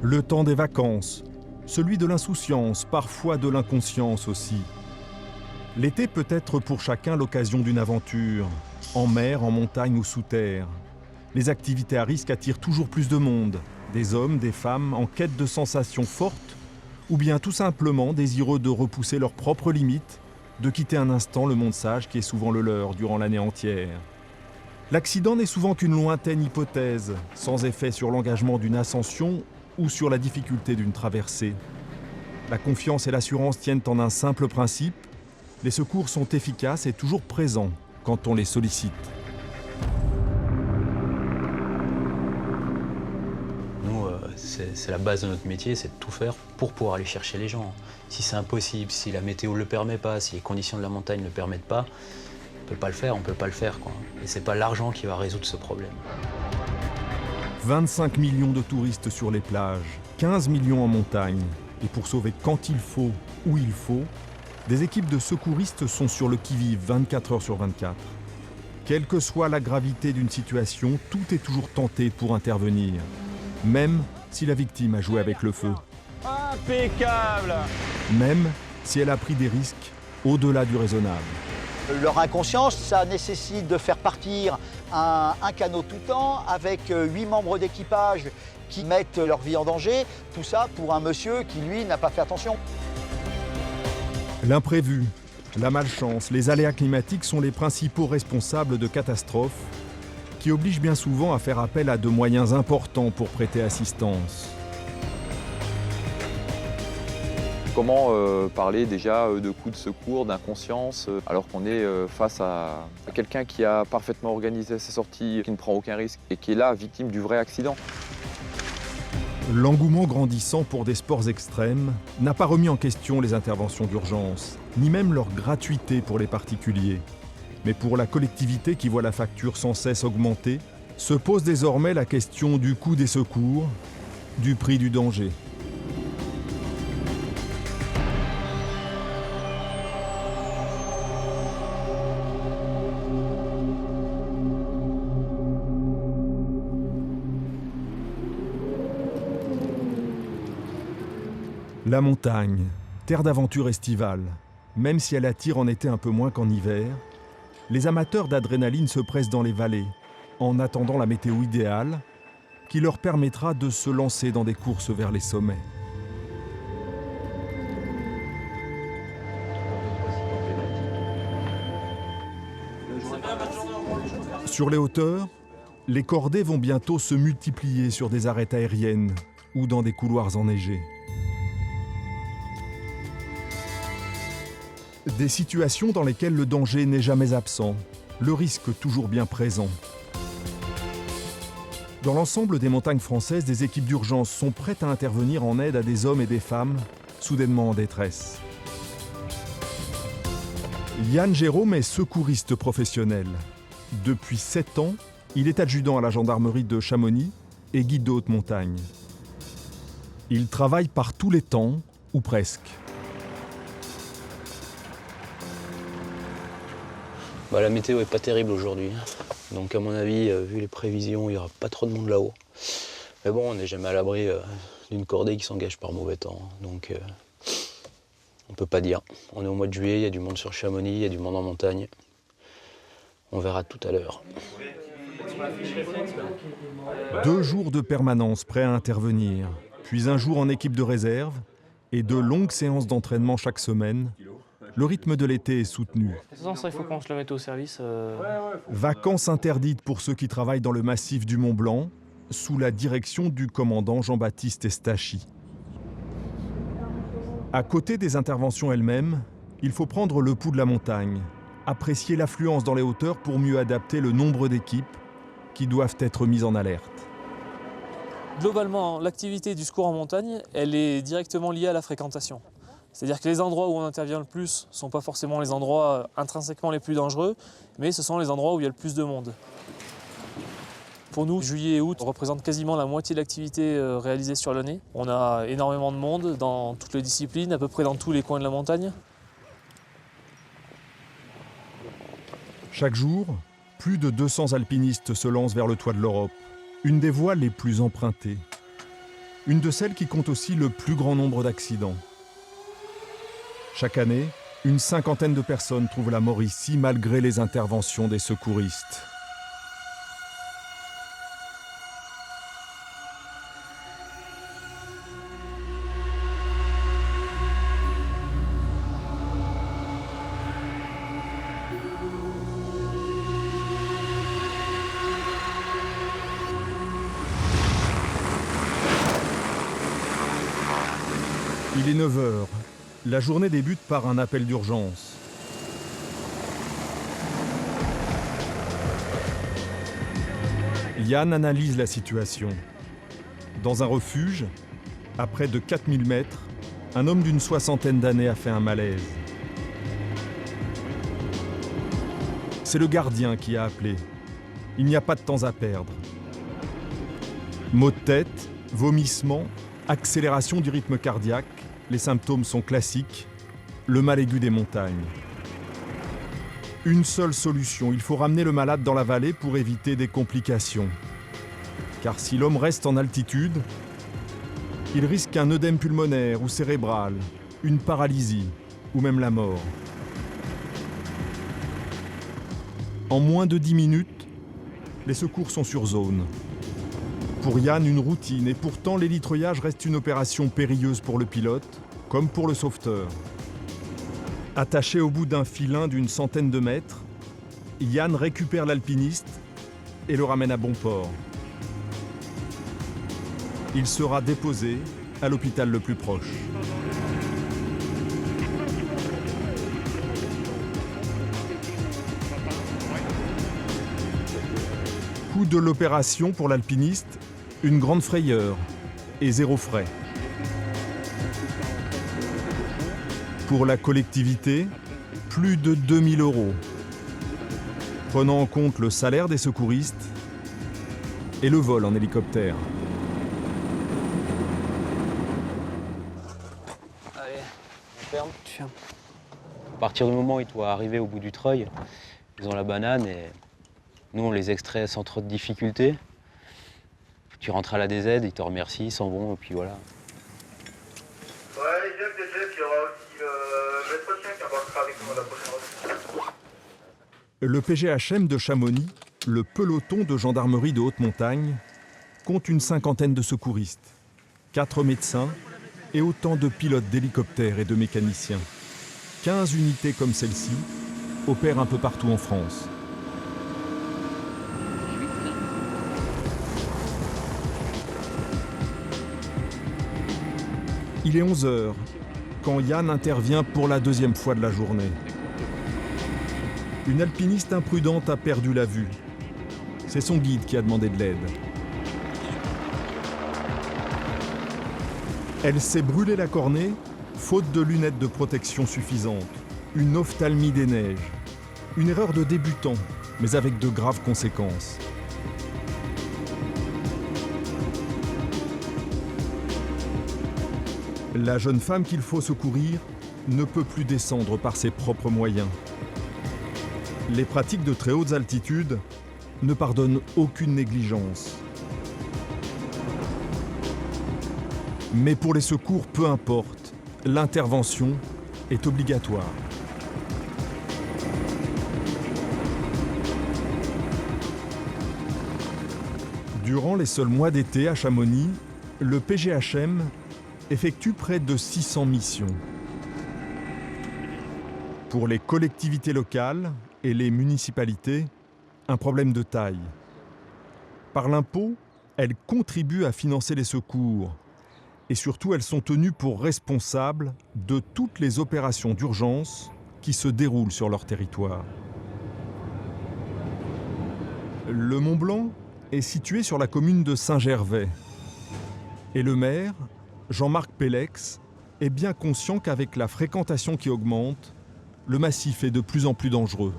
Le temps des vacances, celui de l'insouciance, parfois de l'inconscience aussi. L'été peut être pour chacun l'occasion d'une aventure, en mer, en montagne ou sous terre. Les activités à risque attirent toujours plus de monde, des hommes, des femmes en quête de sensations fortes, ou bien tout simplement désireux de repousser leurs propres limites, de quitter un instant le monde sage qui est souvent le leur durant l'année entière. L'accident n'est souvent qu'une lointaine hypothèse, sans effet sur l'engagement d'une ascension ou sur la difficulté d'une traversée. La confiance et l'assurance tiennent en un simple principe, les secours sont efficaces et toujours présents quand on les sollicite. Nous, c'est la base de notre métier, c'est de tout faire pour pouvoir aller chercher les gens. Si c'est impossible, si la météo ne le permet pas, si les conditions de la montagne ne le permettent pas, on peut pas le faire, quoi. Et c'est pas l'argent qui va résoudre ce problème. 25 millions de touristes sur les plages, 15 millions en montagne. Et pour sauver quand il faut, où il faut, des équipes de secouristes sont sur le qui-vive 24 heures sur 24. Quelle que soit la gravité d'une situation, tout est toujours tenté pour intervenir, même si la victime a joué avec le feu. Impeccable! Même si elle a pris des risques au-delà du raisonnable. Leur inconscience, ça nécessite de faire partir un canot tout temps avec 8 membres d'équipage qui mettent leur vie en danger. Tout ça pour un monsieur qui, lui, n'a pas fait attention. L'imprévu, la malchance, les aléas climatiques sont les principaux responsables de catastrophes qui obligent bien souvent à faire appel à de moyens importants pour prêter assistance. Comment parler déjà de coups de secours, d'inconscience, alors qu'on est face à quelqu'un qui a parfaitement organisé ses sorties, qui ne prend aucun risque et qui est là, victime du vrai accident. L'engouement grandissant pour des sports extrêmes n'a pas remis en question les interventions d'urgence, ni même leur gratuité pour les particuliers. Mais pour la collectivité qui voit la facture sans cesse augmenter, se pose désormais la question du coût des secours, du prix du danger. La montagne, terre d'aventure estivale, même si elle attire en été un peu moins qu'en hiver, les amateurs d'adrénaline se pressent dans les vallées, en attendant la météo idéale, qui leur permettra de se lancer dans des courses vers les sommets. Sur les hauteurs, les cordées vont bientôt se multiplier sur des arêtes aériennes ou dans des couloirs enneigés. Des situations dans lesquelles le danger n'est jamais absent, le risque toujours bien présent. Dans l'ensemble des montagnes françaises, des équipes d'urgence sont prêtes à intervenir en aide à des hommes et des femmes soudainement en détresse. Yann Jérôme est secouriste professionnel. Depuis 7 ans, il est adjudant à la gendarmerie de Chamonix et guide de haute montagne. Il travaille par tous les temps, ou presque. La météo est pas terrible aujourd'hui. Donc à mon avis, vu les prévisions, il n'y aura pas trop de monde là-haut. Mais bon, on n'est jamais à l'abri d'une cordée qui s'engage par mauvais temps. Donc on peut pas dire. On est au mois de juillet, il y a du monde sur Chamonix, il y a du monde en montagne. On verra tout à l'heure. 2 jours de permanence prêts à intervenir, puis un jour en équipe de réserve et de longues séances d'entraînement chaque semaine. Le rythme de l'été est soutenu. De toute façon, ça, il faut qu'on se le mette au service. Vacances interdites pour ceux qui travaillent dans le massif du Mont Blanc, sous la direction du commandant Jean-Baptiste Estachi. À côté des interventions elles-mêmes, il faut prendre le pouls de la montagne, apprécier l'affluence dans les hauteurs pour mieux adapter le nombre d'équipes qui doivent être mises en alerte. Globalement, l'activité du secours en montagne, elle est directement liée à la fréquentation. C'est-à-dire que les endroits où on intervient le plus ne sont pas forcément les endroits intrinsèquement les plus dangereux, mais ce sont les endroits où il y a le plus de monde. Pour nous, juillet et août représentent quasiment la moitié de l'activité réalisée sur l'année. On a énormément de monde dans toutes les disciplines, à peu près dans tous les coins de la montagne. Chaque jour, plus de 200 alpinistes se lancent vers le toit de l'Europe, une des voies les plus empruntées. une de celles qui compte aussi le plus grand nombre d'accidents. Chaque année, une cinquantaine de personnes trouvent la mort ici malgré les interventions des secouristes. Il est 9 h. La journée débute par un appel d'urgence. Yann analyse la situation. Dans un refuge, à près de 4000 mètres, un homme d'une soixantaine d'années a fait un malaise. C'est le gardien qui a appelé. Il n'y a pas de temps à perdre. Maux de tête, vomissements, accélération du rythme cardiaque, les symptômes sont classiques, le mal aigu des montagnes. Une seule solution, il faut ramener le malade dans la vallée pour éviter des complications. Car si l'homme reste en altitude, il risque un œdème pulmonaire ou cérébral, une paralysie ou même la mort. En moins de 10 minutes, les secours sont sur zone. Pour Yann, une routine, et pourtant l'élitreuillage reste une opération périlleuse pour le pilote, comme pour le sauveteur. Attaché au bout d'un filin d'une centaine de mètres, Yann récupère l'alpiniste et le ramène à bon port. Il sera déposé à l'hôpital le plus proche. Coût de l'opération pour l'alpiniste, une grande frayeur et 0 frais. Pour la collectivité, plus de 2000 €, prenant en compte le salaire des secouristes et le vol en hélicoptère. Allez, on ferme. Tu fermes. À partir du moment où il doit arriver au bout du treuil, ils ont la banane et nous on les extrait sans trop de difficultés. Tu rentres à la DZ, ils te remercient, ils s'en vont et puis voilà. Ouais, les jeunes de chef, il y aura aussi le maître chien qui embarquera avec nous à la prochaine retraite. Le PGHM de Chamonix, le peloton de gendarmerie de haute montagne, compte une cinquantaine de secouristes, 4 médecins et autant de pilotes d'hélicoptères et de mécaniciens. 15 unités comme celle-ci opèrent un peu partout en France. Il est 11 h quand Yann intervient pour la deuxième fois de la journée. Une alpiniste imprudente a perdu la vue. C'est son guide qui a demandé de l'aide. Elle s'est brûlé la cornée, faute de lunettes de protection suffisantes. Une ophtalmie des neiges. Une erreur de débutant, mais avec de graves conséquences. La jeune femme qu'il faut secourir ne peut plus descendre par ses propres moyens. Les pratiques de très hautes altitudes ne pardonnent aucune négligence. Mais pour les secours, peu importe, l'intervention est obligatoire. Durant les seuls mois d'été à Chamonix, le PGHM effectue près de 600 missions. Pour les collectivités locales et les municipalités, un problème de taille. Par l'impôt, elles contribuent à financer les secours et surtout elles sont tenues pour responsables de toutes les opérations d'urgence qui se déroulent sur leur territoire. Le Mont-Blanc est situé sur la commune de Saint-Gervais et le maire, Jean-Marc Pellex, est bien conscient qu'avec la fréquentation qui augmente, le massif est de plus en plus dangereux.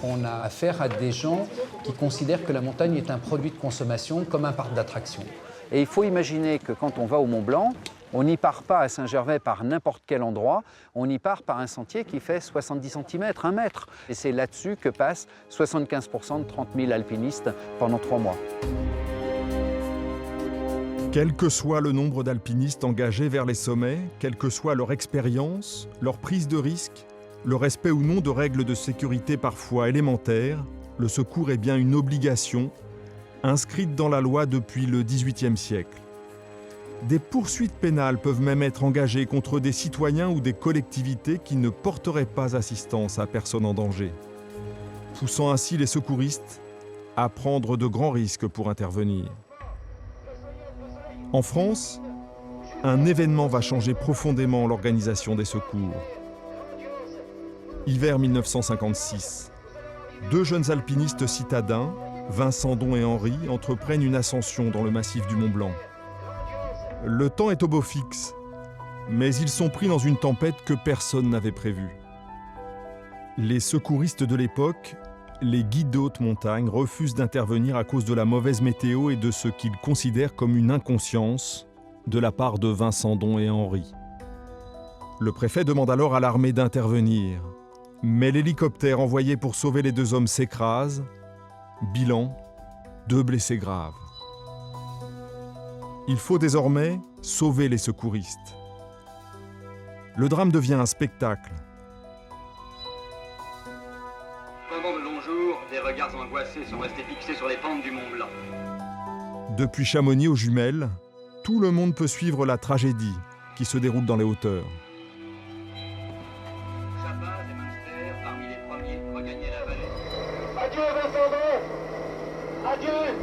On a affaire à des gens qui considèrent que la montagne est un produit de consommation comme un parc d'attractions. Et il faut imaginer que quand on va au Mont-Blanc, on n'y part pas à Saint-Gervais par n'importe quel endroit, on y part par un sentier qui fait 70 cm, 1 mètre. Et c'est là-dessus que passent 75% de 30 000 alpinistes pendant 3 mois. Quel que soit le nombre d'alpinistes engagés vers les sommets, quelle que soit leur expérience, leur prise de risque, le respect ou non de règles de sécurité parfois élémentaires, le secours est bien une obligation, inscrite dans la loi depuis le XVIIIe siècle. Des poursuites pénales peuvent même être engagées contre des citoyens ou des collectivités qui ne porteraient pas assistance à personne en danger, poussant ainsi les secouristes à prendre de grands risques pour intervenir. En France, un événement va changer profondément l'organisation des secours. Hiver 1956. Deux jeunes alpinistes citadins, Vincent Don et Henri, entreprennent une ascension dans le massif du Mont-Blanc. Le temps est au beau fixe, mais ils sont pris dans une tempête que personne n'avait prévue. Les secouristes de l'époque, les guides de haute montagne, refusent d'intervenir à cause de la mauvaise météo et de ce qu'ils considèrent comme une inconscience de la part de Vincent Don et Henri. Le préfet demande alors à l'armée d'intervenir, mais l'hélicoptère envoyé pour sauver les deux hommes s'écrase. Bilan, 2 blessés graves. Il faut désormais sauver les secouristes. Le drame devient un spectacle. Pendant de longs jours, des regards angoissés sont restés fixés sur les pentes du Mont Blanc. Depuis Chamonix aux Jumelles, tout le monde peut suivre la tragédie qui se déroule dans les hauteurs. Chapas et Munster, parmi les premiers, regagnaient la vallée. Adieu Vincent Don. Adieu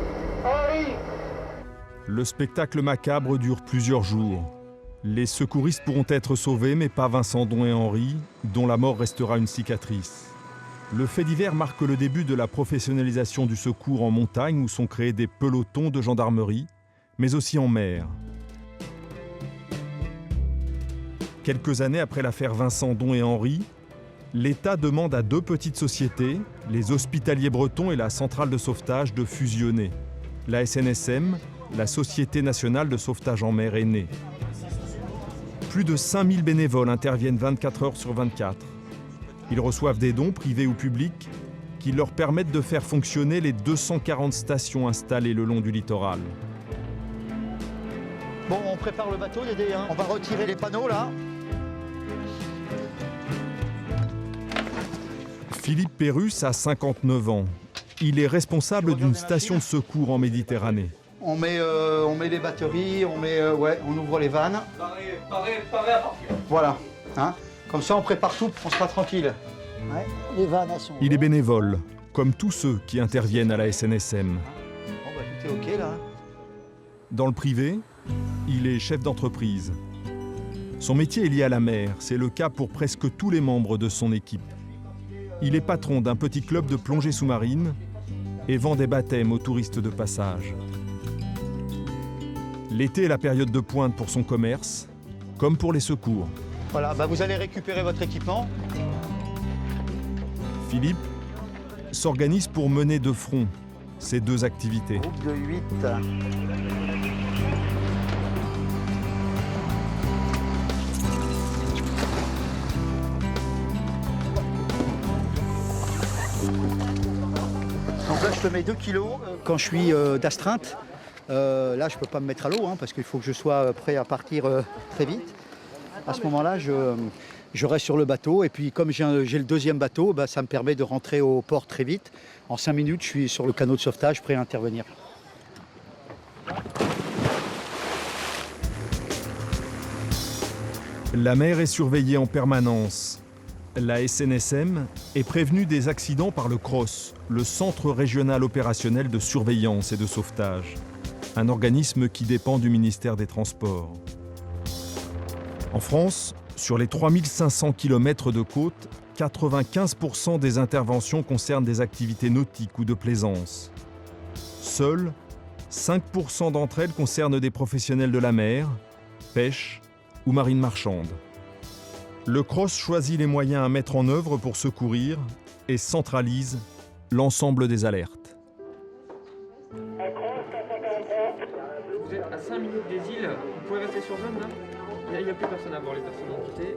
Henri. Le spectacle macabre dure plusieurs jours. Les secouristes pourront être sauvés, mais pas Vincent Don et Henri, dont la mort restera une cicatrice. Le fait divers marque le début de la professionnalisation du secours en montagne où sont créés des pelotons de gendarmerie, mais aussi en mer. Quelques années après l'affaire Vincent Don et Henri, l'État demande à 2 petites sociétés, les Hospitaliers Bretons et la Centrale de Sauvetage, de fusionner. La SNSM, la Société Nationale de Sauvetage en Mer, est née. Plus de 5000 bénévoles interviennent 24 heures sur 24. Ils reçoivent des dons privés ou publics qui leur permettent de faire fonctionner les 240 stations installées le long du littoral. Bon, on prépare le bateau, Dédé, hein. On va retirer les panneaux, là. Philippe Pérusse a 59 ans. Il est responsable d'une station de secours en Méditerranée. On met les batteries, on ouvre les vannes. Paré à partir. Voilà. Hein. Comme ça, on prépare tout, on sera tranquille. Ouais, les vannes, elles sont... Il est bénévole, comme tous ceux qui interviennent à la SNSM. Bon, bah, tout est OK, là. Dans le privé, il est chef d'entreprise. Son métier est lié à la mer, c'est le cas pour presque tous les membres de son équipe. Il est patron d'un petit club de plongée sous-marine et vend des baptêmes aux touristes de passage. L'été est la période de pointe pour son commerce, comme pour les secours. Voilà, bah vous allez récupérer votre équipement. Philippe s'organise pour mener de front ces 2 activités. Groupe de 8. Donc là, je te mets 2 kilos. Quand je suis d'astreinte, là, je ne peux pas me mettre à l'eau parce qu'il faut que je sois prêt à partir très vite. À ce moment-là, je reste sur le bateau et puis comme j'ai le 2e bateau, ça me permet de rentrer au port très vite. En 5 minutes, je suis sur le canot de sauvetage prêt à intervenir. La mer est surveillée en permanence. La SNSM est prévenue des accidents par le CROSS, le Centre régional opérationnel de surveillance et de sauvetage, un organisme qui dépend du ministère des Transports. En France, sur les 3500 km de côte, 95% des interventions concernent des activités nautiques ou de plaisance. Seuls 5% d'entre elles concernent des professionnels de la mer, pêche ou marine marchande. Le CROSS choisit les moyens à mettre en œuvre pour secourir et centralise l'ensemble des alertes. Vous êtes à 5 minutes des îles, vous pouvez rester sur zone là ? Il n'y a plus personne à bord, les personnes ont quitté.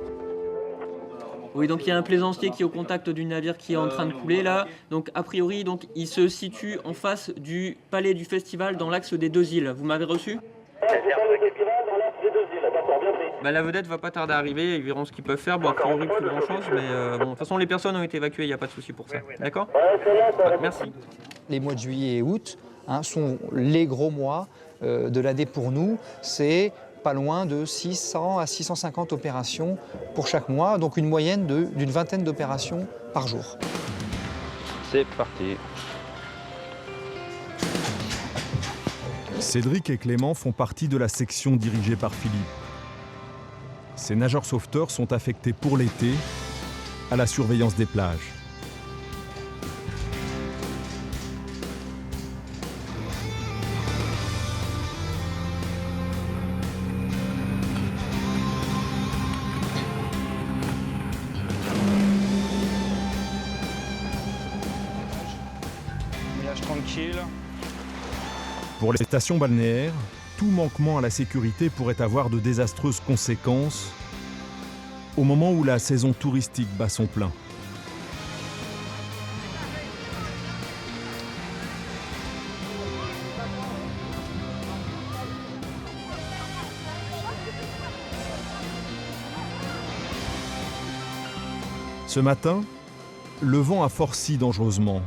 Oui, donc il y a un plaisancier qui est au contact du navire qui est en train de couler là. Donc a priori, il se situe en face du palais du festival dans l'axe des 2 îles. Vous m'avez reçu ? Bah, la vedette va pas tarder à arriver, ils verront ce qu'ils peuvent faire. Bon, a priori, plus grand chose, mais bon, de toute façon, les personnes ont été évacuées, il n'y a pas de souci pour ça. D'accord ? Merci. Les mois de juillet et août sont les gros mois de l'année pour nous. C'est pas loin de 600 à 650 opérations pour chaque mois, donc une moyenne d'une vingtaine d'opérations par jour. C'est parti. Cédric et Clément font partie de la section dirigée par Philippe. Ces nageurs sauveteurs sont affectés pour l'été à la surveillance des plages. Tranquille. Pour les stations balnéaires, tout manquement à la sécurité pourrait avoir de désastreuses conséquences au moment où la saison touristique bat son plein. Ce matin, le vent a forci dangereusement.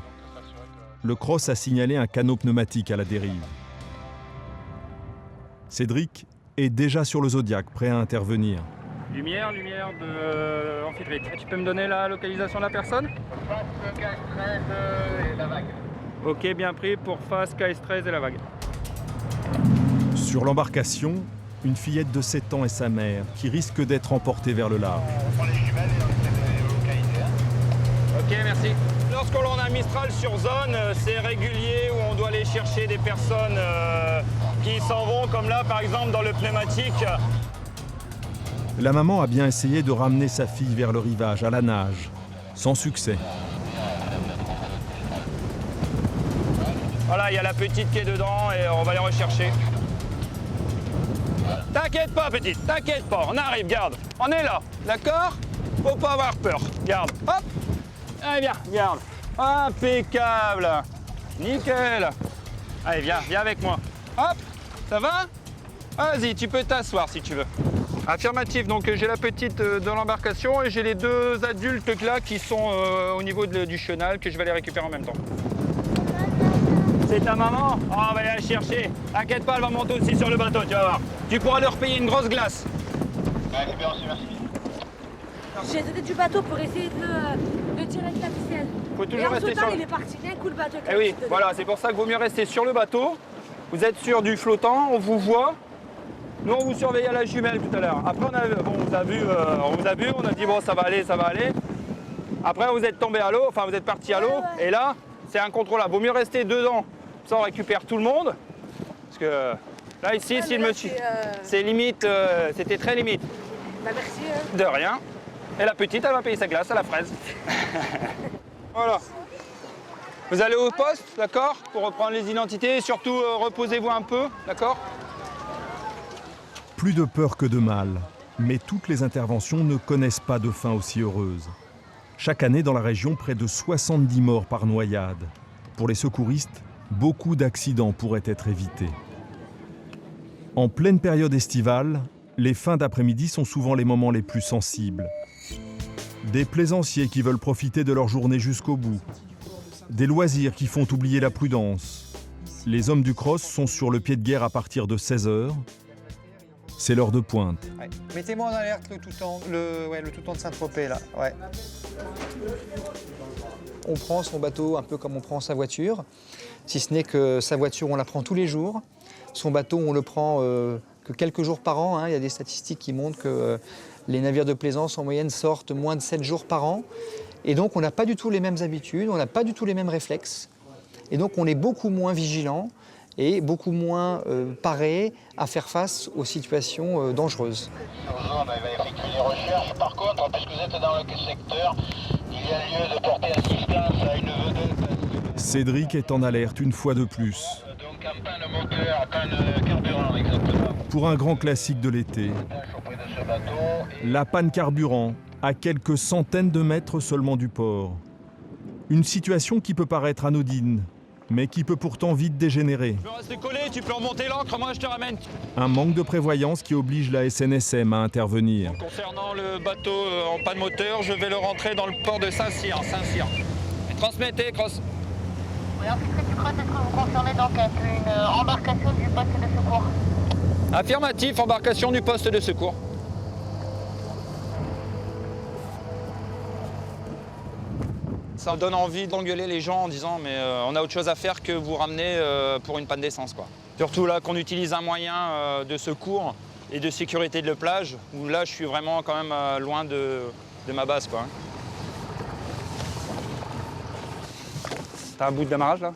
Le Cross a signalé un canot pneumatique à la dérive. Cédric est déjà sur le Zodiac, prêt à intervenir. Lumière de Amphitrite. Tu peux me donner la localisation de la personne ? Face KS13 et la vague. Ok, bien pris pour face KS13 et la vague. Sur l'embarcation, une fillette de 7 ans et sa mère qui risquent d'être emportées vers le large. On prend les jumelles et on fait localiser. Ok, merci. Lorsqu'on a un Mistral sur zone, c'est régulier où on doit aller chercher des personnes qui s'en vont, comme là par exemple dans le pneumatique. La maman a bien essayé de ramener sa fille vers le rivage, à la nage, sans succès. Voilà, il y a la petite qui est dedans et on va les rechercher. T'inquiète pas petite, t'inquiète pas, on arrive, garde. On est là, d'accord ? Faut pas avoir peur, garde. Hop ! Allez, viens, garde. Impeccable. Nickel. Allez, viens avec moi. Hop, ça va ? Vas-y, tu peux t'asseoir si tu veux. Affirmatif, donc j'ai la petite de l'embarcation et j'ai les deux adultes là qui sont au niveau du chenal que je vais aller récupérer en même temps. C'est ta maman ? Oh, on va aller la chercher. T'inquiète pas, elle va monter aussi sur le bateau, tu vas voir. Tu pourras leur payer une grosse glace. Ouais, c'est bien reçu, merci. J'ai sauté du bateau pour essayer de tirer avec la ficelle. Faut toujours et en rester sautant, sur... il est parti d'un coup le bateau. Eh oui, voilà, c'est pour ça qu'il vaut mieux rester sur le bateau. Vous êtes sur du flottant, on vous voit. Nous, on vous surveille à la jumelle tout à l'heure. Après, on vous a vu, on a dit bon, ça va aller. Après, vous êtes tombé à l'eau, enfin, vous êtes parti à l'eau. Ouais. Et là, c'est incontrôlable. Vaut mieux rester dedans. Ça, on récupère tout le monde. Parce que là, ici, Ouais, si je me suis... C'est limite, c'était très limite. Bah merci. De rien. Et la petite, elle va payer sa glace à la fraise. Voilà. Vous allez au poste, d'accord ? Pour reprendre les identités et surtout reposez-vous un peu, d'accord ? Plus de peur que de mal, mais toutes les interventions ne connaissent pas de fin aussi heureuse. Chaque année dans la région, près de 70 morts par noyade. Pour les secouristes, beaucoup d'accidents pourraient être évités. En pleine période estivale, les fins d'après-midi sont souvent les moments les plus sensibles. Des plaisanciers qui veulent profiter de leur journée jusqu'au bout. Des loisirs qui font oublier la prudence. Les hommes du cross sont sur le pied de guerre à partir de 16h. C'est l'heure de pointe. Ouais. Mettez-moi en alerte le tout-temps de Saint-Tropez, là. Ouais. On prend son bateau un peu comme on prend sa voiture, si ce n'est que sa voiture, on la prend tous les jours. Son bateau, on le prend que quelques jours par an. Il y a des statistiques qui montrent que les navires de plaisance, en moyenne, sortent moins de 7 jours par an. Et donc, on n'a pas du tout les mêmes habitudes, on n'a pas du tout les mêmes réflexes. Et donc, on est beaucoup moins vigilant et beaucoup moins paré à faire face aux situations dangereuses. On va effectuer des recherches. Par contre, puisque vous êtes dans le secteur, il y a lieu de porter assistance à une vedette. Cédric est en alerte une fois de plus. Donc en panne moteur, panne carburant exactement. Pour un grand classique de l'été, la panne carburant à quelques centaines de mètres seulement du port. Une situation qui peut paraître anodine, mais qui peut pourtant vite dégénérer. Tu peux rester collé, tu peux remonter l'ancre, moi je te ramène. Un manque de prévoyance qui oblige la SNSM à intervenir. Concernant le bateau en panne moteur, je vais le rentrer dans le port de Saint-Cyr. Transmettez, Cross. Oui, infiltré du Cross, est-ce que vous concernez donc une embarcation du poste de secours? Affirmatif, embarcation du poste de secours. Ça donne envie d'engueuler les gens en disant mais on a autre chose à faire que vous ramener pour une panne d'essence, quoi. Surtout là qu'on utilise un moyen de secours et de sécurité de la plage, où là je suis vraiment quand même loin de ma base, quoi. T'as un bout d'amarrage là?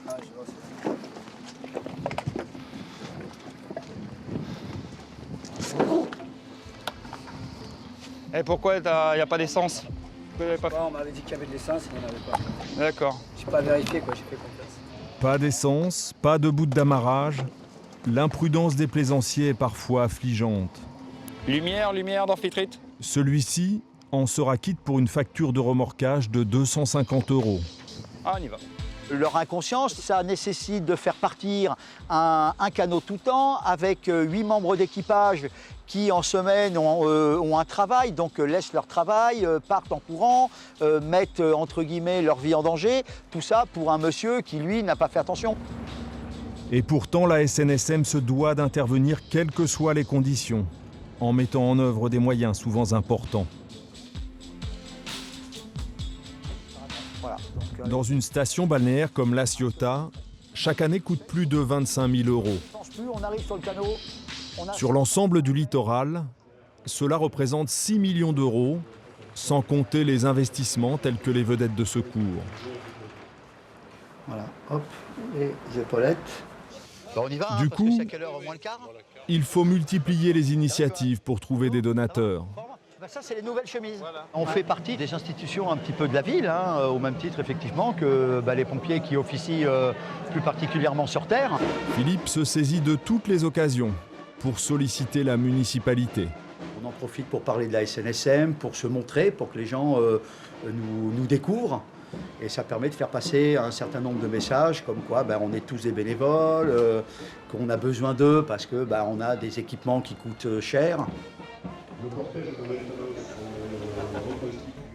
Et pourquoi il n'y a pas d'essence? On m'avait dit qu'il y avait de l'essence, il n'y en avait pas. D'accord. Je n'ai pas vérifié, quoi, j'ai fait confiance. Pas d'essence, pas de bout d'amarrage. L'imprudence des plaisanciers est parfois affligeante. Lumière d'amphitryte. Celui-ci en sera quitte pour une facture de remorquage de 250 €. Ah, on y va. Leur inconscience, ça nécessite de faire partir un canot tout temps avec 8 membres d'équipage qui en semaine ont un travail, donc laissent leur travail, partent en courant, mettent entre guillemets leur vie en danger. Tout ça pour un monsieur qui lui n'a pas fait attention. Et pourtant la SNSM se doit d'intervenir quelles que soient les conditions, en mettant en œuvre des moyens souvent importants. Dans une station balnéaire comme La Ciotat, chaque année coûte plus de 25 000 €. On arrive sur le canot. Sur l'ensemble du littoral, cela représente 6 millions d'euros, sans compter les investissements tels que les vedettes de secours. Voilà, hop, les épaulettes. On y va, du parce coup, que c'est à quelle heure, moins le quart? Il faut multiplier les initiatives pour trouver des donateurs. Ça, c'est les nouvelles chemises. Voilà. On fait partie des institutions un petit peu de la ville, hein, au même titre effectivement que les pompiers qui officient plus particulièrement sur terre. Philippe se saisit de toutes les occasions pour solliciter la municipalité. On en profite pour parler de la SNSM, pour se montrer, pour que les gens nous découvrent. Et ça permet de faire passer un certain nombre de messages, comme quoi on est tous des bénévoles, qu'on a besoin d'eux parce que on a des équipements qui coûtent cher.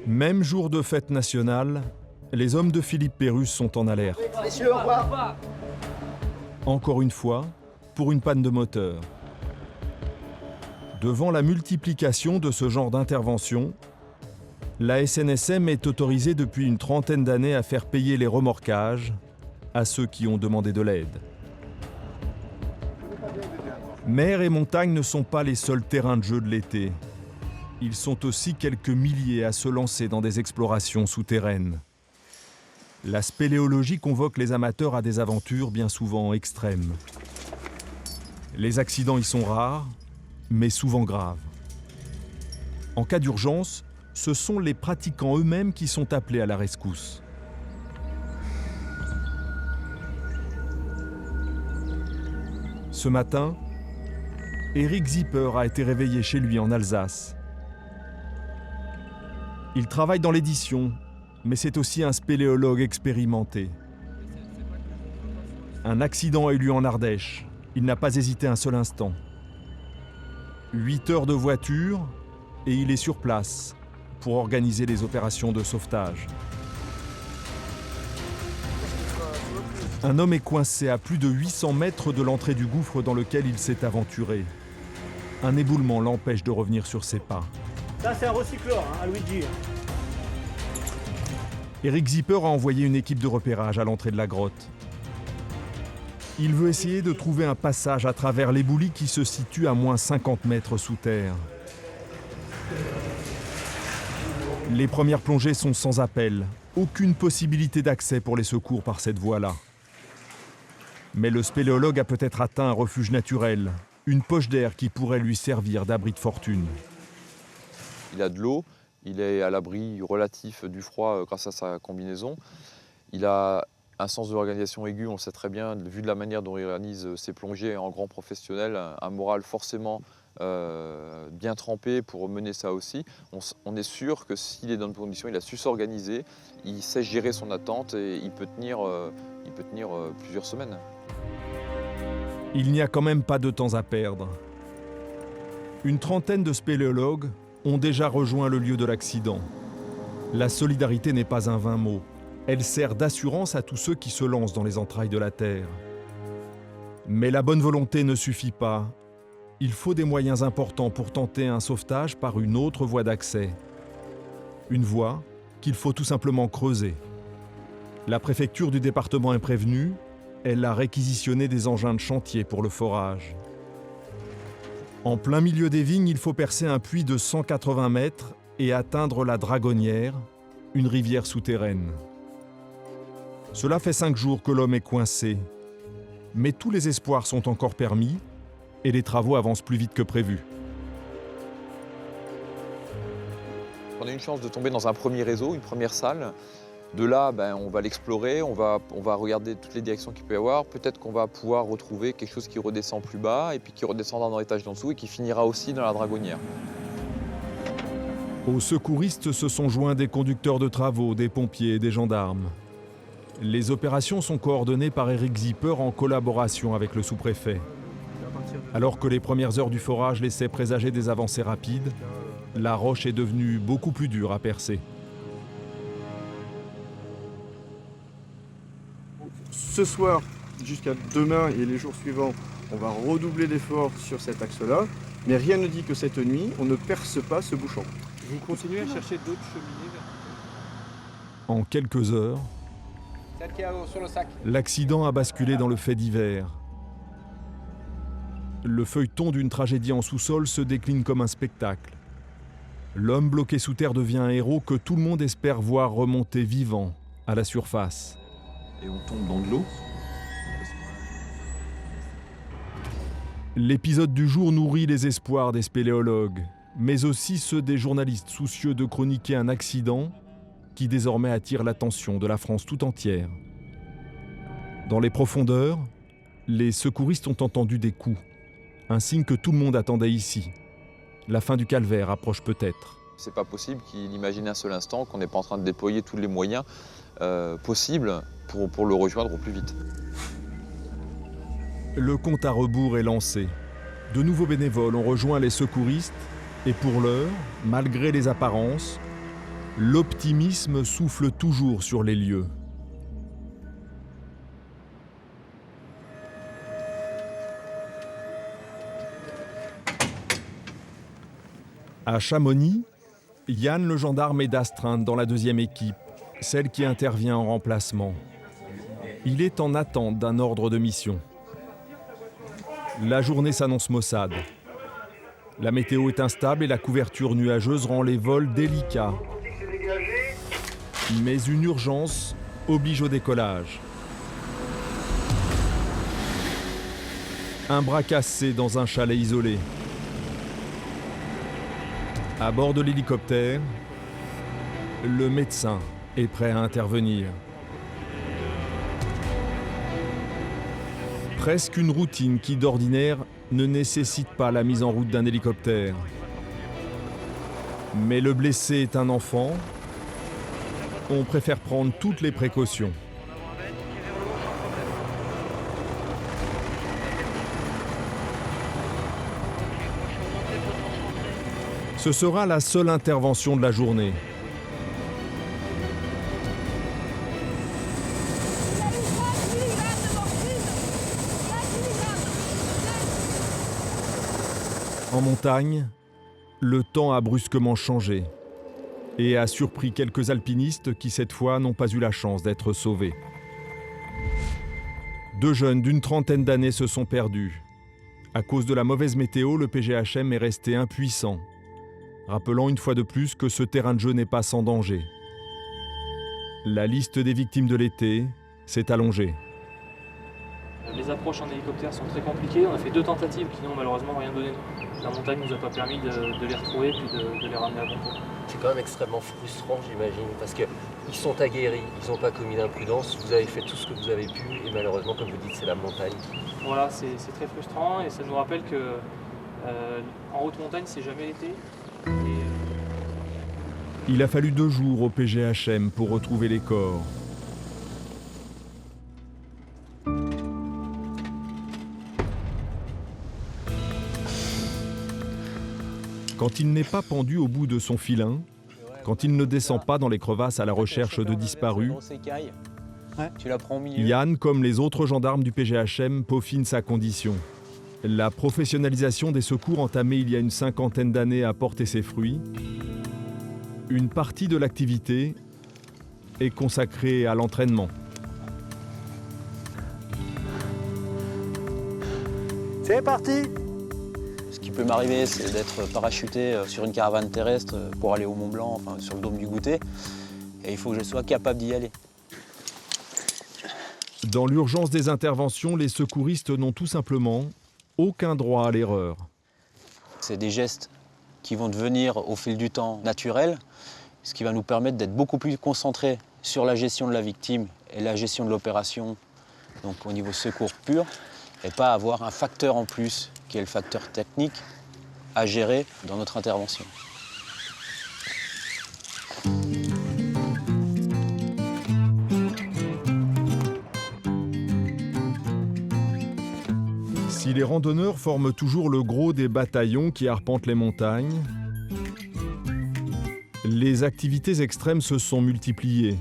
Même jour de fête nationale, les hommes de Philippe Pérusse sont en alerte. Messieurs, au revoir. Encore une fois, pour une panne de moteur. Devant la multiplication de ce genre d'intervention, la SNSM est autorisée depuis une trentaine d'années à faire payer les remorquages à ceux qui ont demandé de l'aide. Mer et montagne ne sont pas les seuls terrains de jeu de l'été. Ils sont aussi quelques milliers à se lancer dans des explorations souterraines. La spéléologie convoque les amateurs à des aventures bien souvent extrêmes. Les accidents y sont rares, mais souvent graves. En cas d'urgence, ce sont les pratiquants eux-mêmes qui sont appelés à la rescousse. Ce matin, Éric Zipper a été réveillé chez lui en Alsace. Il travaille dans l'édition, mais c'est aussi un spéléologue expérimenté. Un accident a eu lieu en Ardèche. Il n'a pas hésité un seul instant. 8 heures de voiture et il est sur place pour organiser les opérations de sauvetage. Un homme est coincé à plus de 800 mètres de l'entrée du gouffre dans lequel il s'est aventuré. Un éboulement l'empêche de revenir sur ses pas. Ça, c'est un recycleur, hein, à Luigi. Éric Zipper a envoyé une équipe de repérage à l'entrée de la grotte. Il veut essayer de trouver un passage à travers l'éboulis qui se situe à moins 50 mètres sous terre. Les premières plongées sont sans appel. Aucune possibilité d'accès pour les secours par cette voie-là. Mais le spéléologue a peut-être atteint un refuge naturel, une poche d'air qui pourrait lui servir d'abri de fortune. Il a de l'eau, il est à l'abri relatif du froid grâce à sa combinaison. Il a un sens de l'organisation aigu, on le sait très bien, vu de la manière dont il organise ses plongées en grand professionnel, un moral forcément bien trempé pour mener ça aussi. On est sûr que s'il est dans de bonnes conditions, il a su s'organiser, il sait gérer son attente et il peut tenir il peut tenir plusieurs semaines. Il n'y a quand même pas de temps à perdre. Une trentaine de spéléologues ont déjà rejoint le lieu de l'accident. La solidarité n'est pas un vain mot. Elle sert d'assurance à tous ceux qui se lancent dans les entrailles de la Terre. Mais la bonne volonté ne suffit pas. Il faut des moyens importants pour tenter un sauvetage par une autre voie d'accès. Une voie qu'il faut tout simplement creuser. La préfecture du département est prévenue. Elle a réquisitionné des engins de chantier pour le forage. En plein milieu des vignes, il faut percer un puits de 180 mètres et atteindre la Dragonnière, une rivière souterraine. Cela fait 5 jours que l'homme est coincé. Mais tous les espoirs sont encore permis et les travaux avancent plus vite que prévu. On a une chance de tomber dans un premier réseau, une première salle. De là, on va l'explorer, on va regarder toutes les directions qu'il peut y avoir. Peut-être qu'on va pouvoir retrouver quelque chose qui redescend plus bas et puis qui redescendra dans l'étage d'en dessous et qui finira aussi dans la Dragonnière. Aux secouristes se sont joints des conducteurs de travaux, des pompiers et des gendarmes. Les opérations sont coordonnées par Éric Zipper en collaboration avec le sous-préfet. Alors que les premières heures du forage laissaient présager des avancées rapides, la roche est devenue beaucoup plus dure à percer. Ce soir, jusqu'à demain et les jours suivants, on va redoubler d'efforts sur cet axe-là, mais rien ne dit que cette nuit, on ne perce pas ce bouchon. Vous continuez à chercher d'autres cheminées? En quelques heures, Celle qui est sur le sac. l'accident a basculé dans le fait divers. Le feuilleton d'une tragédie en sous-sol se décline comme un spectacle. L'homme bloqué sous terre devient un héros que tout le monde espère voir remonter vivant à la surface. Et on tombe dans de l'eau. L'épisode du jour nourrit les espoirs des spéléologues, mais aussi ceux des journalistes soucieux de chroniquer un accident qui désormais attire l'attention de la France tout entière. Dans les profondeurs, les secouristes ont entendu des coups, un signe que tout le monde attendait ici. La fin du calvaire approche peut-être. C'est pas possible qu'il imagine un seul instant qu'on n'est pas en train de déployer tous les moyens possibles pour le rejoindre au plus vite. Le compte à rebours est lancé. De nouveaux bénévoles ont rejoint les secouristes et pour l'heure, malgré les apparences, l'optimisme souffle toujours sur les lieux. À Chamonix, Yann le gendarme est d'astreinte dans la deuxième équipe, celle qui intervient en remplacement. Il est en attente d'un ordre de mission. La journée s'annonce maussade. La météo est instable et la couverture nuageuse rend les vols délicats. Mais une urgence oblige au décollage. Un bras cassé dans un chalet isolé. À bord de l'hélicoptère, le médecin est prêt à intervenir. Presque une routine qui, d'ordinaire, ne nécessite pas la mise en route d'un hélicoptère. Mais le blessé est un enfant. On préfère prendre toutes les précautions. Ce sera la seule intervention de la journée. En montagne, le temps a brusquement changé et a surpris quelques alpinistes qui, cette fois, n'ont pas eu la chance d'être sauvés. 2 jeunes d'une trentaine d'années se sont perdus. À cause de la mauvaise météo, le PGHM est resté impuissant, rappelant une fois de plus que ce terrain de jeu n'est pas sans danger. La liste des victimes de l'été s'est allongée. Les approches en hélicoptère sont très compliquées. On a fait 2 tentatives qui n'ont malheureusement rien donné. La montagne ne nous a pas permis de les retrouver puis de les ramener à bon port. C'est quand même extrêmement frustrant, j'imagine, parce qu'ils sont aguerris, ils n'ont pas commis d'imprudence, vous avez fait tout ce que vous avez pu, et malheureusement, comme vous dites, c'est la montagne. Voilà, c'est très frustrant, et ça nous rappelle que en haute montagne, c'est jamais l'été. Il a fallu 2 jours au PGHM pour retrouver les corps. Quand il n'est pas pendu au bout de son filin, quand il ne descend pas dans les crevasses à la recherche de disparus, Tu la prends au milieu. Yann, comme les autres gendarmes du PGHM, peaufine sa condition. La professionnalisation des secours entamée il y a une 50aine d'années a porté ses fruits. Une partie de l'activité est consacrée à l'entraînement. C'est parti! Ce qui peut m'arriver, c'est d'être parachuté sur une caravane terrestre pour aller au Mont Blanc, enfin sur le dôme du Goûter. Et il faut que je sois capable d'y aller. Dans l'urgence des interventions, les secouristes n'ont tout simplement aucun droit à l'erreur. C'est des gestes qui vont devenir au fil du temps naturels, ce qui va nous permettre d'être beaucoup plus concentrés sur la gestion de la victime et la gestion de l'opération, donc au niveau secours pur, et pas avoir un facteur en plus, qui est le facteur technique, à gérer dans notre intervention. Si les randonneurs forment toujours le gros des bataillons qui arpentent les montagnes, les activités extrêmes se sont multipliées.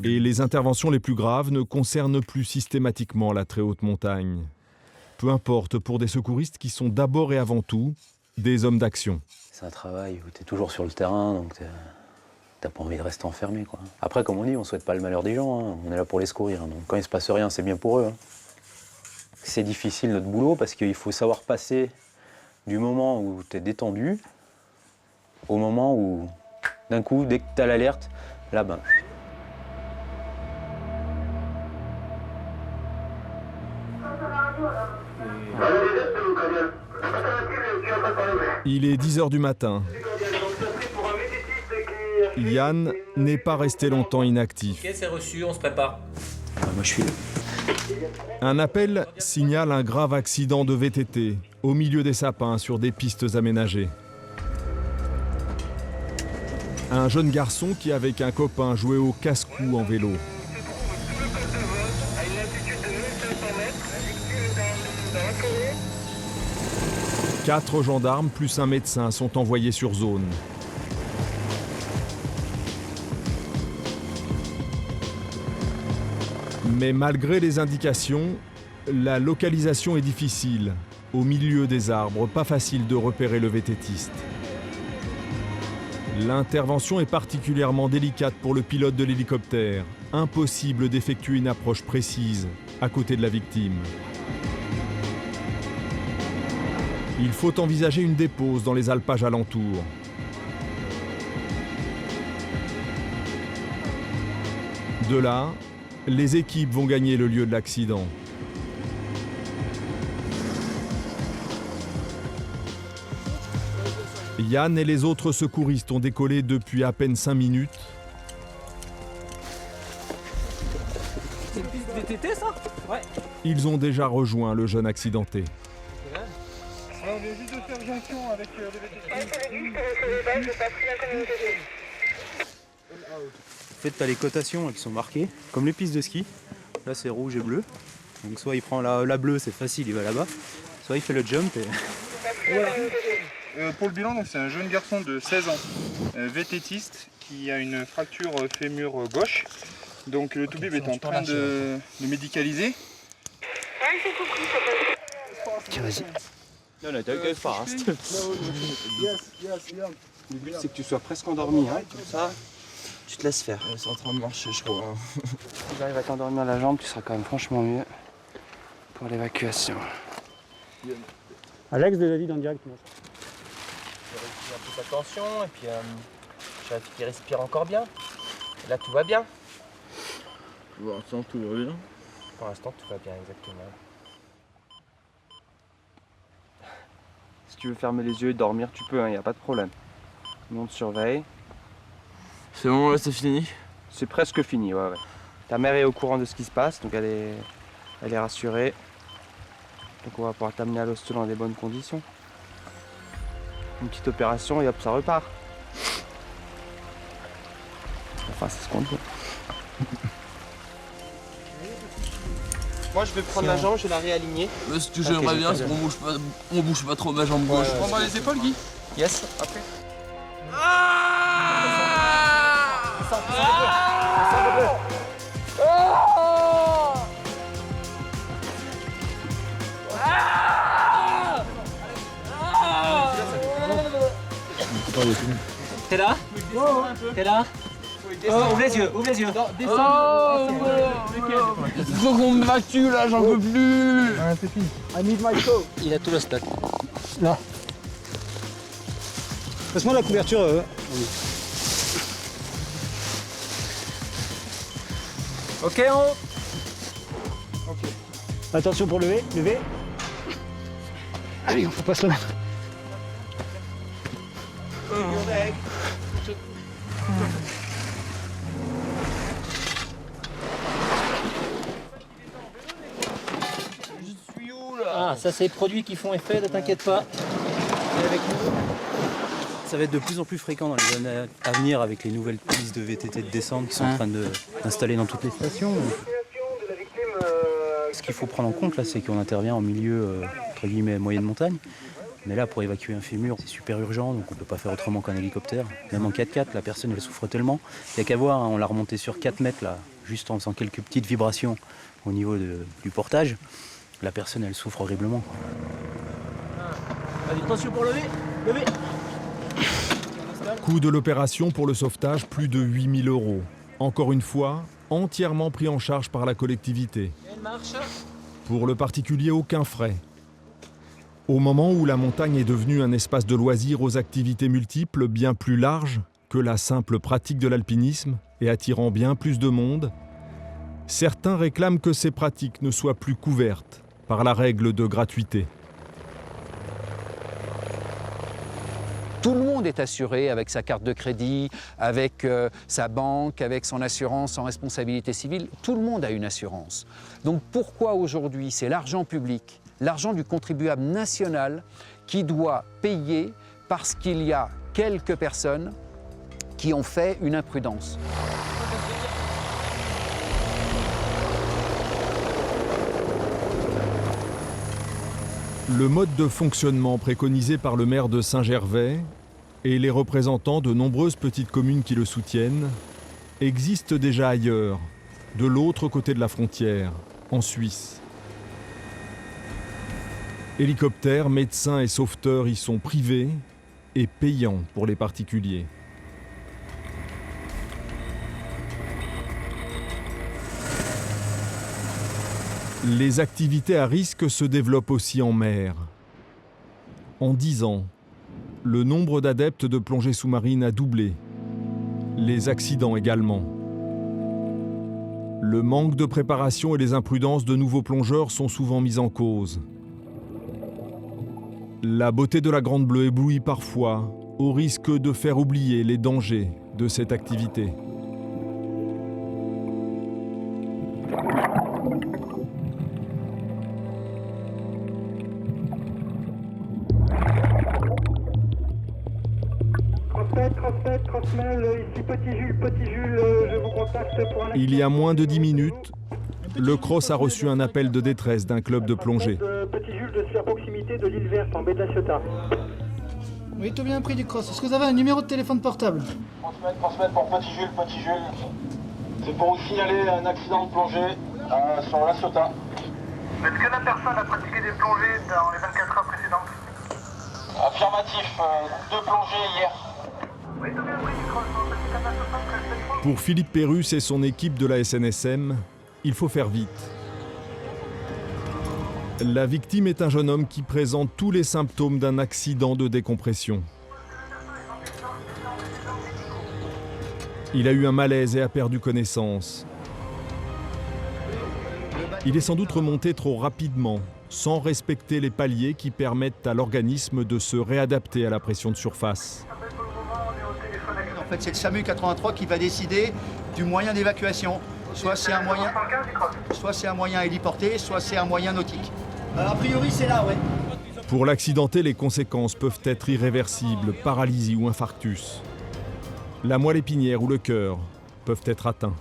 Et les interventions les plus graves ne concernent plus systématiquement la très haute montagne. Peu importe pour des secouristes qui sont d'abord et avant tout des hommes d'action. C'est un travail où tu es toujours sur le terrain, donc t'as pas envie de rester enfermé, quoi. Après, comme on dit, on souhaite pas le malheur des gens, hein. On est là pour les secourir. Donc quand il se passe rien, c'est bien pour eux, hein. C'est difficile notre boulot parce qu'il faut savoir passer du moment où tu es détendu au moment où, d'un coup, dès que tu as l'alerte, là, ben... Il est 10h du matin. Yann n'est pas resté longtemps inactif. Ok, c'est reçu, on se prépare. Moi, je suis là. Un appel signale un grave accident de VTT au milieu des sapins sur des pistes aménagées. Un jeune garçon qui, avec un copain, jouait au casse-cou en vélo. Quatre gendarmes plus un médecin sont envoyés sur zone. Mais malgré les indications, la localisation est difficile. Au milieu des arbres, pas facile de repérer le VTTiste. L'intervention est particulièrement délicate pour le pilote de l'hélicoptère. Impossible d'effectuer une approche précise à côté de la victime. Il faut envisager une dépose dans les alpages alentours. De là, les équipes vont gagner le lieu de l'accident. Yann et les autres secouristes ont décollé depuis à peine 5 minutes. C'est une piste VTT, ça? Ouais. Ils ont déjà rejoint le jeune accidenté. On vient juste de faire jonction avec le VTT. En fait, tu as les cotations qui sont marquées, comme les pistes de ski. Là, c'est rouge et bleu. Donc, soit il prend la bleue, c'est facile, il va là-bas. Soit il fait le jump. Et... Voilà. Pour le bilan, c'est un jeune garçon de 16 ans, VTTiste, qui a une fracture fémur gauche. Donc, le toubib est en train de médicaliser. Tiens, vas-y. Non, t'as eu fast. Le but, c'est que tu sois presque endormi, hein, comme ça. Tu te laisses faire. C'est en train de marcher, je crois. Si j'arrive à t'endormir la jambe, tu seras quand même franchement mieux pour l'évacuation. Alex de David en direct. Il un peu sa tension et puis j'ai hâte qu'il respire encore bien. Et là, tout va bien. Pour l'instant, tout va bien. Pour l'instant, tout va bien, exactement. Si tu veux fermer les yeux et dormir, tu peux, il n'y a pas de problème. Nous, on te surveille. C'est bon, là, c'est fini? C'est presque fini, ouais. Ta mère est au courant de ce qui se passe, donc elle est rassurée. Donc on va pouvoir t'amener à l'hosto dans des bonnes conditions. Une petite opération et hop, ça repart. Enfin, c'est ce qu'on dit. Moi je vais prendre la jambe, je vais la réaligner. Mais ce que j'aimerais bien, c'est qu'on bouge pas trop ma jambe gauche. On prend les épaules, Guy. Yes. Après. T'es là? T'es là? Ouvre les yeux, ouvre les yeux. Il faut qu'on me évacue là, j'en peux plus. C'est fini. I need my coat. Il a tout le stock. Là. Passe-moi la couverture. Oui. Ok, en haut. Ok. Attention pour lever, lever. Allez, on faut pas se la mettre. Ah, ça c'est les produits qui font effet, ne t'inquiète pas. Avec nous. Ça va être de plus en plus fréquent dans les années à venir avec les nouvelles pistes de VTT de descente qui sont en train d'installer dans toutes les stations. Ce qu'il faut prendre en compte là, c'est qu'on intervient en milieu entre guillemets moyenne montagne. Mais là, pour évacuer un fémur, c'est super urgent, donc on ne peut pas faire autrement qu'un hélicoptère. Même en 4x4, la personne elle souffre tellement. Il n'y a qu'à voir, hein, on l'a remonté sur 4 mètres là, juste en faisant quelques petites vibrations au niveau du portage. La personne elle souffre horriblement. Allez, attention pour lever, lever. Coût de l'opération pour le sauvetage, plus de 8 000 €. Encore une fois, entièrement pris en charge par la collectivité. Elle marche. Pour le particulier, aucun frais. Au moment où la montagne est devenue un espace de loisirs aux activités multiples bien plus larges que la simple pratique de l'alpinisme et attirant bien plus de monde, certains réclament que ces pratiques ne soient plus couvertes par la règle de gratuité. Tout le monde est assuré avec sa carte de crédit, avec sa banque, avec son assurance en responsabilité civile. Tout le monde a une assurance. Donc pourquoi aujourd'hui c'est l'argent public, l'argent du contribuable national qui doit payer parce qu'il y a quelques personnes qui ont fait une imprudence? Le mode de fonctionnement préconisé par le maire de Saint-Gervais et les représentants de nombreuses petites communes qui le soutiennent existe déjà ailleurs, de l'autre côté de la frontière, en Suisse. Hélicoptères, médecins et sauveteurs y sont privés et payants pour les particuliers. Les activités à risque se développent aussi en mer. En 10 ans, le nombre d'adeptes de plongée sous-marine a doublé. Les accidents également. Le manque de préparation et les imprudences de nouveaux plongeurs sont souvent mis en cause. La beauté de la Grande Bleue éblouit parfois, au risque de faire oublier les dangers de cette activité. Ici Petit Jules, je vous contacte pour un... Il y a moins de 10 minutes, le CROSS a reçu un appel de détresse d'un club de plongée. Petit Jules, je suis à proximité de l'île Verte, en baie de la Ciotat. Oui, tout bien pris du cross. Est-ce que vous avez un numéro de téléphone portable? Transmettre pour Petit Jules. C'est pour vous signaler un accident de plongée sur la Ciotat. Est-ce que la personne a pratiqué des plongées dans les 24 heures précédentes? Affirmatif, 2 plongées hier. Oui, tout bien pris du cross. Pour Philippe Pérus et son équipe de la SNSM, il faut faire vite. La victime est un jeune homme qui présente tous les symptômes d'un accident de décompression. Il a eu un malaise et a perdu connaissance. Il est sans doute remonté trop rapidement, sans respecter les paliers qui permettent à l'organisme de se réadapter à la pression de surface. En fait, c'est le SAMU 83 qui va décider du moyen d'évacuation. Soit c'est un moyen héliporté, soit c'est un moyen nautique. A priori, c'est là, ouais. Pour l'accidenté, les conséquences peuvent être irréversibles, paralysie ou infarctus. La moelle épinière ou le cœur peuvent être atteints.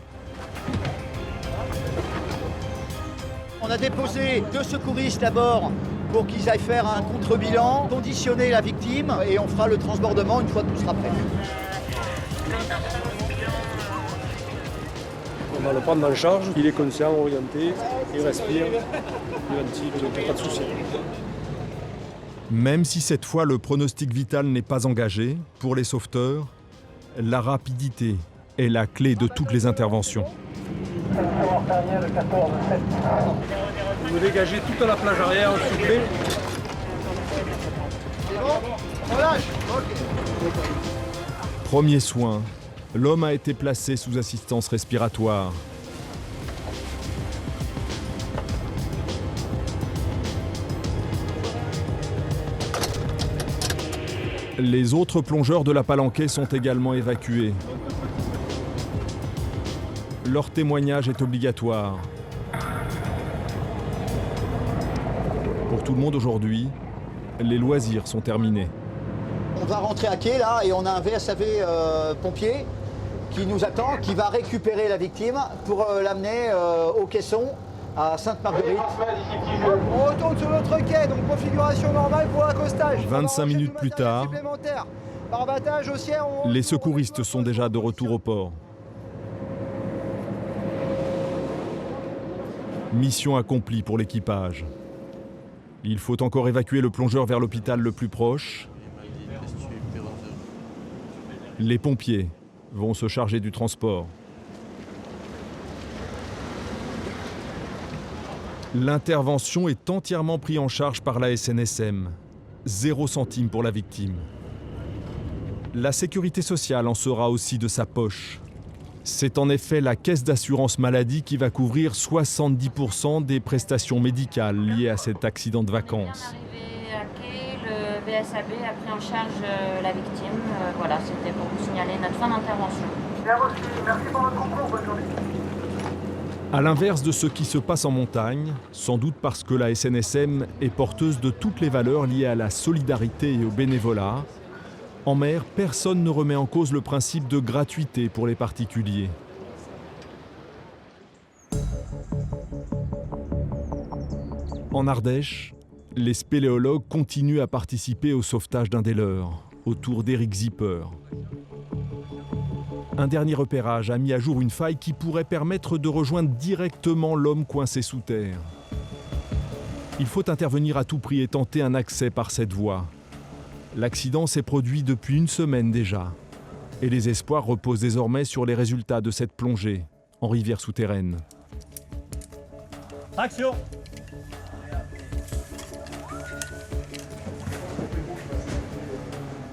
On a va déposer 2 secouristes d'abord pour qu'ils aillent faire un contre-bilan, conditionner la victime et on fera le transbordement une fois que tout sera prêt. On va le prendre en charge, il est conscient, orienté, il respire, il ventile, donc pas de souci. Même si cette fois le pronostic vital n'est pas engagé, pour les sauveteurs, la rapidité est la clé de toutes les interventions. Vous dégagez toute la plage arrière, s'il vous plaît. C'est bon ? Relâche. Premier soin, l'homme a été placé sous assistance respiratoire. Les autres plongeurs de la Palanquée sont également évacués. Leur témoignage est obligatoire. Pour tout le monde aujourd'hui, les loisirs sont terminés. On va rentrer à quai là et on a un VSAV pompier qui nous attend, qui va récupérer la victime pour l'amener au caisson à Sainte-Marguerite. On retourne sur notre quai, donc configuration normale pour l'accostage. 25 minutes plus tard, barbattage au ciel, les secouristes sont déjà de retour au port. Mission accomplie pour l'équipage. Il faut encore évacuer le plongeur vers l'hôpital le plus proche. Les pompiers vont se charger du transport. L'intervention est entièrement prise en charge par la SNSM. 0 centime pour la victime. La sécurité sociale en sera aussi de sa poche. C'est en effet la caisse d'assurance maladie qui va couvrir 70% des prestations médicales liées à cet accident de vacances. Arrivé à quai, le VSAB a pris en charge la victime. Voilà, c'était pour vous signaler notre fin d'intervention. Bien reçu, merci pour votre concours, bonne journée. À l'inverse de ce qui se passe en montagne, sans doute parce que la SNSM est porteuse de toutes les valeurs liées à la solidarité et au bénévolat, en mer, personne ne remet en cause le principe de gratuité pour les particuliers. En Ardèche, les spéléologues continuent à participer au sauvetage d'un des leurs, autour d'Éric Zipper. Un dernier repérage a mis à jour une faille qui pourrait permettre de rejoindre directement l'homme coincé sous terre. Il faut intervenir à tout prix et tenter un accès par cette voie. L'accident s'est produit depuis une semaine déjà, et les espoirs reposent désormais sur les résultats de cette plongée en rivière souterraine. Action!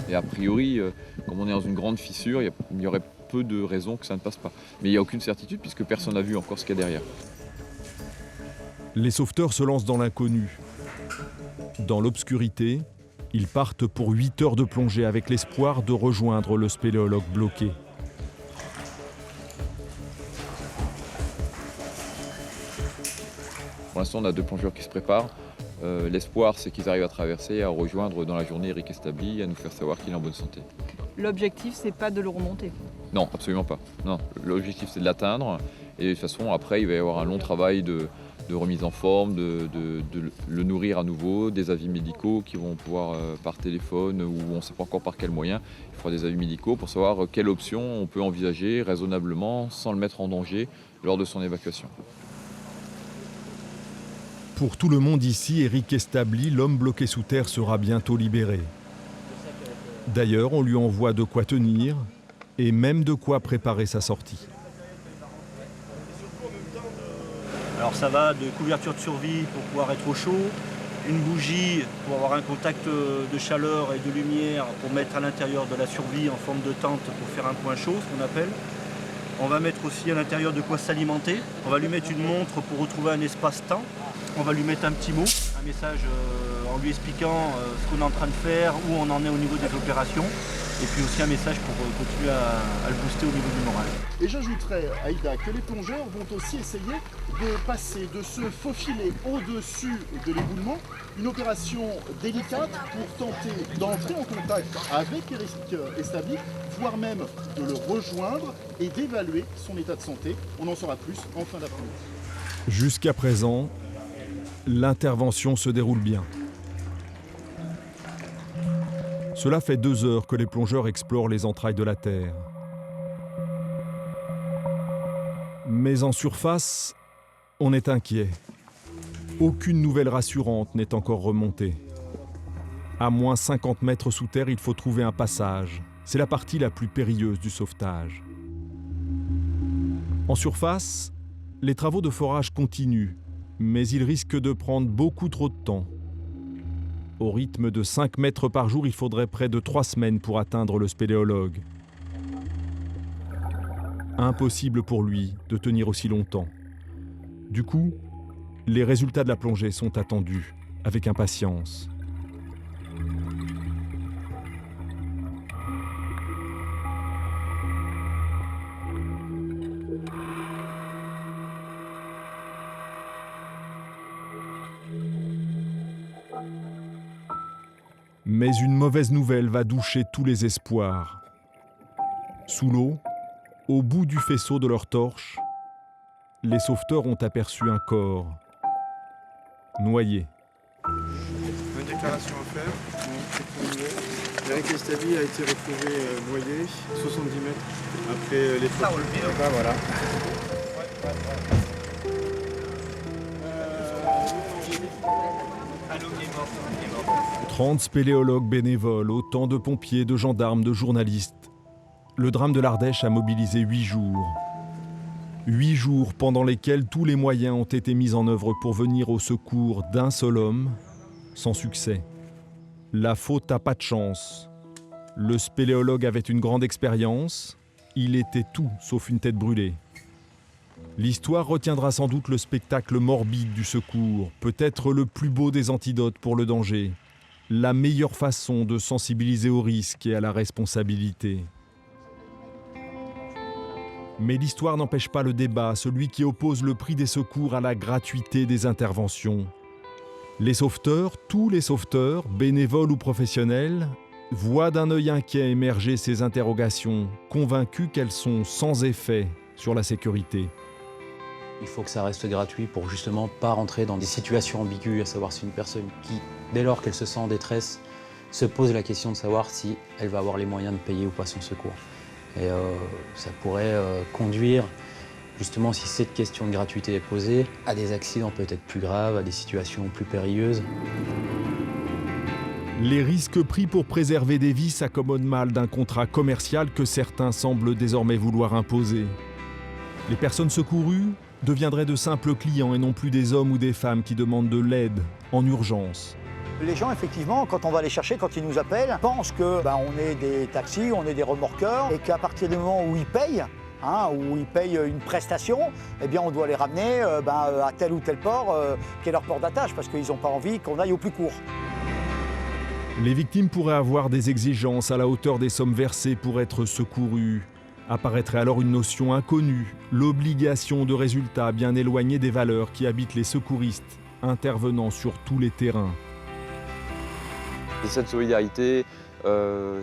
Et a priori, comme on est dans une grande fissure, il y aurait peu de raisons que ça ne passe pas. Mais il n'y a aucune certitude puisque personne n'a vu encore ce qu'il y a derrière. Les sauveteurs se lancent dans l'inconnu. Dans l'obscurité, ils partent pour 8 heures de plongée avec l'espoir de rejoindre le spéléologue bloqué. Pour l'instant, on a 2 plongeurs qui se préparent. L'espoir, c'est qu'ils arrivent à traverser, à rejoindre dans la journée Éric Establi, à nous faire savoir qu'il est en bonne santé. L'objectif, c'est pas de le remonter? Non, absolument pas. Non, l'objectif, c'est de l'atteindre. Et de toute façon, après, il va y avoir un long travail de remise en forme, de le nourrir à nouveau, des avis médicaux qui vont pouvoir par téléphone ou on ne sait pas encore par quel moyen. Il faudra des avis médicaux pour savoir quelle option on peut envisager raisonnablement sans le mettre en danger lors de son évacuation. Pour tout le monde ici, Éric Establi, l'homme bloqué sous terre, sera bientôt libéré. D'ailleurs, on lui envoie de quoi tenir et même de quoi préparer sa sortie. Alors ça va de couverture de survie pour pouvoir être au chaud, une bougie pour avoir un contact de chaleur et de lumière pour mettre à l'intérieur de la survie en forme de tente pour faire un point chaud, ce qu'on appelle. On va mettre aussi à l'intérieur de quoi s'alimenter. On va lui mettre une montre pour retrouver un espace-temps. On va lui mettre un petit mot, un message en lui expliquant ce qu'on est en train de faire, où on en est au niveau des opérations. Et puis aussi un message pour continuer à le booster au niveau du moral. Et j'ajouterais, Aïda, que les plongeurs vont aussi essayer de passer, de se faufiler au-dessus de l'éboulement. Une opération délicate pour tenter d'entrer en contact avec Éric Establi, voire même de le rejoindre et d'évaluer son état de santé. On en saura plus en fin d'après-midi. Jusqu'à présent, l'intervention se déroule bien. Cela fait 2 heures que les plongeurs explorent les entrailles de la Terre. Mais en surface, on est inquiet. Aucune nouvelle rassurante n'est encore remontée. À moins 50 mètres sous terre, il faut trouver un passage. C'est la partie la plus périlleuse du sauvetage. En surface, les travaux de forage continuent, mais ils risquent de prendre beaucoup trop de temps. Au rythme de 5 mètres par jour, il faudrait près de 3 semaines pour atteindre le spéléologue. Impossible pour lui de tenir aussi longtemps. Du coup, les résultats de la plongée sont attendus avec impatience. Mais une mauvaise nouvelle va doucher tous les espoirs. Sous l'eau, au bout du faisceau de leur torche, les sauveteurs ont aperçu un corps, noyé. Une déclaration à faire. Eric Estabi a été retrouvé noyé 70 mètres après les faits. Voilà. 30 spéléologues bénévoles, autant de pompiers, de gendarmes, de journalistes. Le drame de l'Ardèche a mobilisé 8 jours. 8 jours pendant lesquels tous les moyens ont été mis en œuvre pour venir au secours d'un seul homme, sans succès. La faute n'a pas de chance. Le spéléologue avait une grande expérience. Il était tout sauf une tête brûlée. L'histoire retiendra sans doute le spectacle morbide du secours, peut-être le plus beau des antidotes pour le danger, la meilleure façon de sensibiliser au risque et à la responsabilité. Mais l'histoire n'empêche pas le débat, celui qui oppose le prix des secours à la gratuité des interventions. Les sauveteurs, tous les sauveteurs, bénévoles ou professionnels, voient d'un œil inquiet émerger ces interrogations, convaincus qu'elles sont sans effet sur la sécurité. Il faut que ça reste gratuit pour justement pas rentrer dans des situations ambiguës, à savoir si une personne qui, dès lors qu'elle se sent en détresse, se pose la question de savoir si elle va avoir les moyens de payer ou pas son secours. Et ça pourrait conduire, justement, si cette question de gratuité est posée, à des accidents peut-être plus graves, à des situations plus périlleuses. Les risques pris pour préserver des vies s'accommodent mal d'un contrat commercial que certains semblent désormais vouloir imposer. Les personnes secourues deviendraient de simples clients et non plus des hommes ou des femmes qui demandent de l'aide en urgence. Les gens, effectivement, quand on va les chercher, quand ils nous appellent, pensent que on est des taxis, on est des remorqueurs et qu'à partir du moment où ils payent, où ils payent une prestation, eh bien on doit les ramener à tel ou tel port qui est leur port d'attache parce qu'ils n'ont pas envie qu'on aille au plus court. Les victimes pourraient avoir des exigences à la hauteur des sommes versées pour être secourues. Apparaîtrait alors une notion inconnue, l'obligation de résultat bien éloignée des valeurs qui habitent les secouristes, intervenant sur tous les terrains. Et cette solidarité,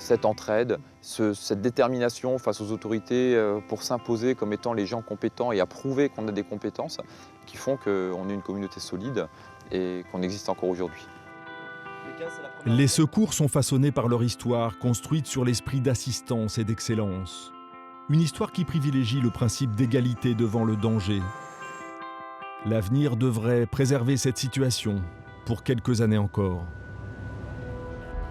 cette entraide, cette détermination face aux autorités pour s'imposer comme étant les gens compétents et à prouver qu'on a des compétences qui font qu'on est une communauté solide et qu'on existe encore aujourd'hui. Les secours sont façonnés par leur histoire, construite sur l'esprit d'assistance et d'excellence. Une histoire qui privilégie le principe d'égalité devant le danger. L'avenir devrait préserver cette situation pour quelques années encore.